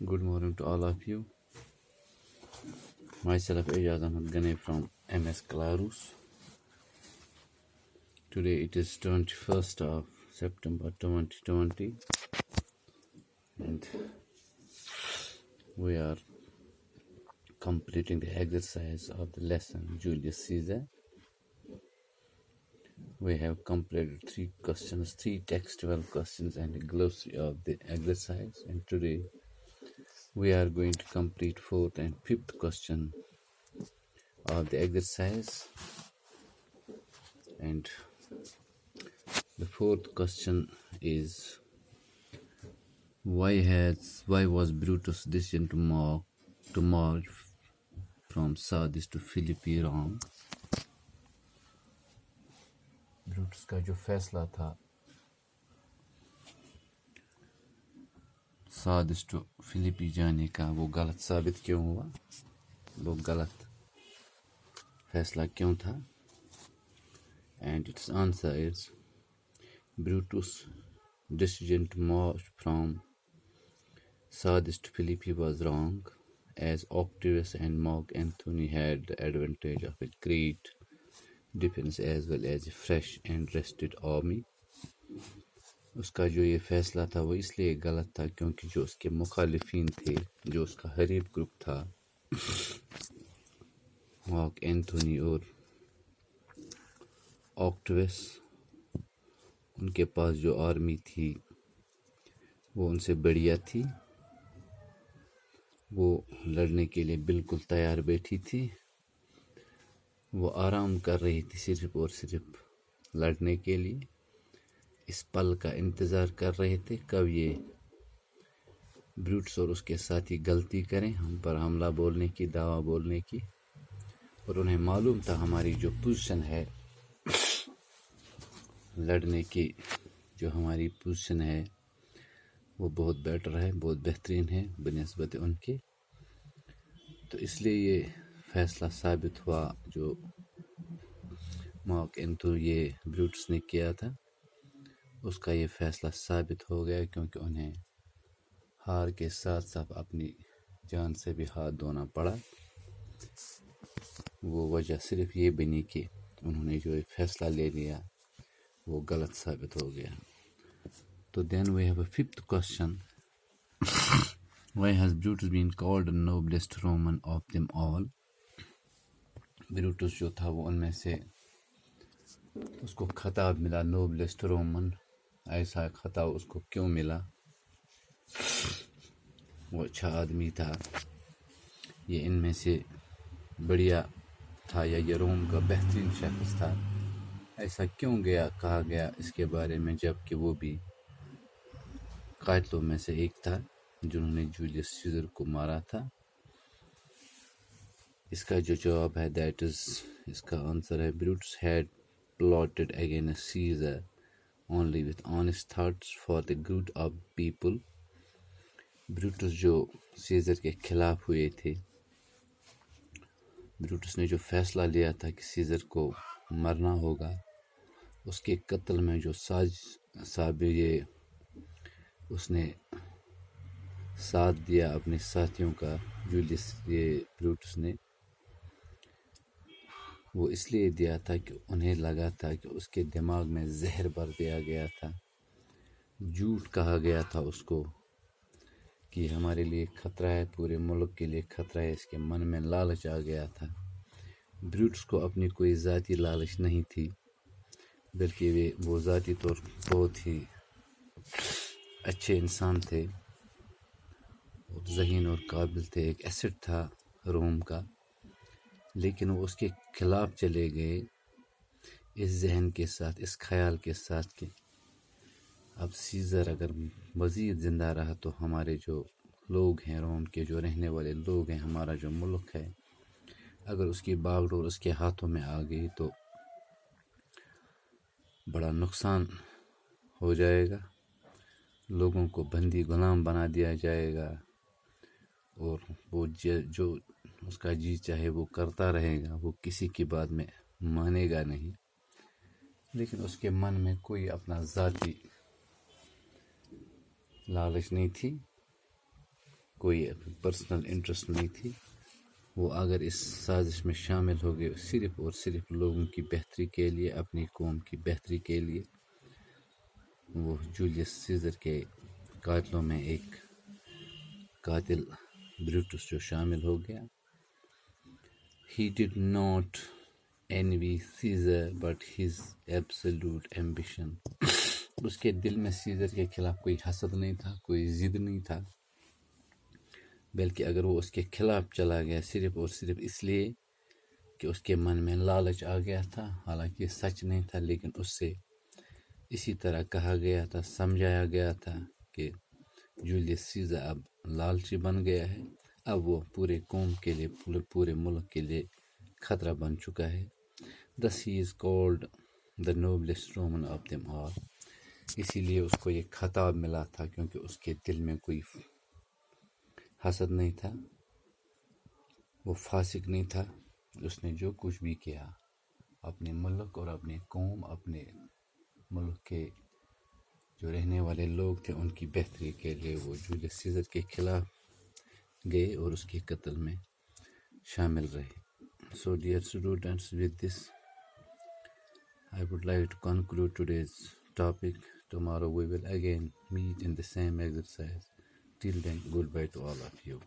Good morning to all of you. Myself Ejaz Ahmed Ghane from MS Clarus. Today it is 21st of September 2020 and we are completing the exercise of the lesson Julius Caesar. We have completed 3 questions, 3 textual questions and a glossary of the exercise, and today we are going to complete 4th and 5th question of the exercise. And the 4th question is, why was Brutus' decision to march from Sardis to Philippi wrong? Brutus का जो फैसला था सादिस to Philippi जाने का वो गलत साबित क्यों हुआ, वो गलत फैसला क्यों था? And its answer is, Brutus' decision to march from Sardis to Philippi was wrong, as Octavius and Mark Antony had the advantage of a great defense as well as a fresh and rested army. उसका जो ये फैसला था वो इसलिए गलत था क्योंकि जो उसके मुखालिफिन थे, जो उसका हरीफ ग्रुप था, मार्क एंथोनी और ऑक्टेवियस, उनके पास जो आर्मी थी वो उनसे बढ़िया थी, वो लड़ने के लिए बिल्कुल तैयार बैठी थी, वो आराम कर रही थी सिर्फ और सिर्फ लड़ने के लिए, इस पल का इंतज़ार कर रहे थे कब ये ब्रूटस और उसके साथी गलती करें, हम पर हमला बोलने की, दावा बोलने की। और उन्हें मालूम था हमारी जो पोजीशन है लड़ने की, जो हमारी पोजीशन है वो बहुत बेटर है, बहुत बेहतरीन है बनिस्बत उनके। तो इसलिए ये फैसला साबित हुआ जो मार्क एंथोनी ये ब्रूटस ने किया था, उसका ये फैसला साबित हो गया क्योंकि उन्हें हार के साथ साथ अपनी जान से भी हाथ धोना पड़ा। वो वजह सिर्फ ये बनी कि उन्होंने जो फैसला ले लिया वो गलत साबित हो गया। तो then we have a 5th question. Why has Brutus been called the noblest Roman of them all? Brutus जो था वो उनमें से उसको खिताब मिला नोबलेस्ट रोमन, ऐसा खिताब उसको क्यों मिला? वो अच्छा आदमी था, ये इनमें से बढ़िया था, या ये रोम का बेहतरीन शख्स था, ऐसा क्यों कहा गया इसके बारे में, जबकि वो भी कातिलों में से एक था जिन्होंने जूलियस सीजर को मारा था? इसका जो जवाब है दैट इज, इसका आंसर है, Brutus had plotted against Caesar only with honest thoughts for the good of people. Brutus जो सीजर के खिलाफ हुए थे, ब्रूटस ने जो फैसला लिया था कि सीजर को मरना होगा, उसके कत्ल में जो ये उसने साथ दिया अपने साथियों का, जूलियस ये ब्रूटस ने, वो इसलिए दिया था कि उन्हें लगा था कि उसके दिमाग में जहर भर दिया गया था, झूठ कहा गया था उसको कि हमारे लिए खतरा है, पूरे मुल्क के लिए खतरा है, इसके मन में लालच आ गया था। ब्रूटस को अपनी कोई ज़ाती लालच नहीं थी, बल्कि वो ज़ाती तौर बहुत ही अच्छे इंसान थे और ज़हीन और काबिल थे, एक एसेट था रोम का, लेकिन वो उसके खिलाफ चले गए इस जहन के साथ, इस ख्याल के साथ कि अब सीजर अगर मज़ीद ज़िंदा रहा तो हमारे जो लोग हैं, रोम के जो रहने वाले लोग हैं, हमारा जो मुल्क है, अगर उसकी बागडोर उसके हाथों में आ गई तो बड़ा नुकसान हो जाएगा, लोगों को बंदी गुलाम बना दिया जाएगा और वो जो उसका जी चाहे वो करता रहेगा, वो किसी की बात में मानेगा नहीं। लेकिन उसके मन में कोई अपना ज़ाती लालच नहीं थी, کوئی پرسنل انٹرسٹ نہیں تھی. وہ اگر اس سازش میں شامل ہو گئے صرف اور صرف لوگوں کی بہتری کے لیے، اپنی قوم کی بہتری کے لیے. وہ جولیس سیزر کے قاتلوں میں ایک قاتل بروٹس جو شامل ہو گیا. He did not envy Caesar but his absolute ambition. اس کے دل میں سیزر کے خلاف کوئی حسد نہیں تھا، کوئی ضد نہیں تھا، بلکہ اگر وہ اس کے خلاف چلا گیا صرف اور صرف اس لیے کہ اس کے من میں لالچ آ گیا تھا. حالانکہ یہ سچ نہیں تھا، لیکن اس سے اسی طرح کہا گیا تھا، سمجھایا گیا تھا کہ جولیس سیزر اب لالچی بن گیا ہے، اب وہ پورے قوم کے لیے، پورے ملک کے لیے خطرہ بن چکا ہے. Thus he is called the noblest Roman of them all. اسی لیے اس کو یہ خطاب ملا تھا، کیونکہ اس کے دل میں کوئی حسد نہیں تھا، وہ فاسق نہیں تھا. اس نے جو کچھ بھی کیا اپنے ملک اور اپنے قوم، اپنے ملک کے جو رہنے والے لوگ تھے ان کی بہتری کے لیے، وہ جولیس سیزر کے خلاف گئے اور اس کے قتل میں شامل رہے. So dear students, with this I would like to conclude today's topic. Tomorrow we will again meet in the same exercise. Till then, goodbye to all of you.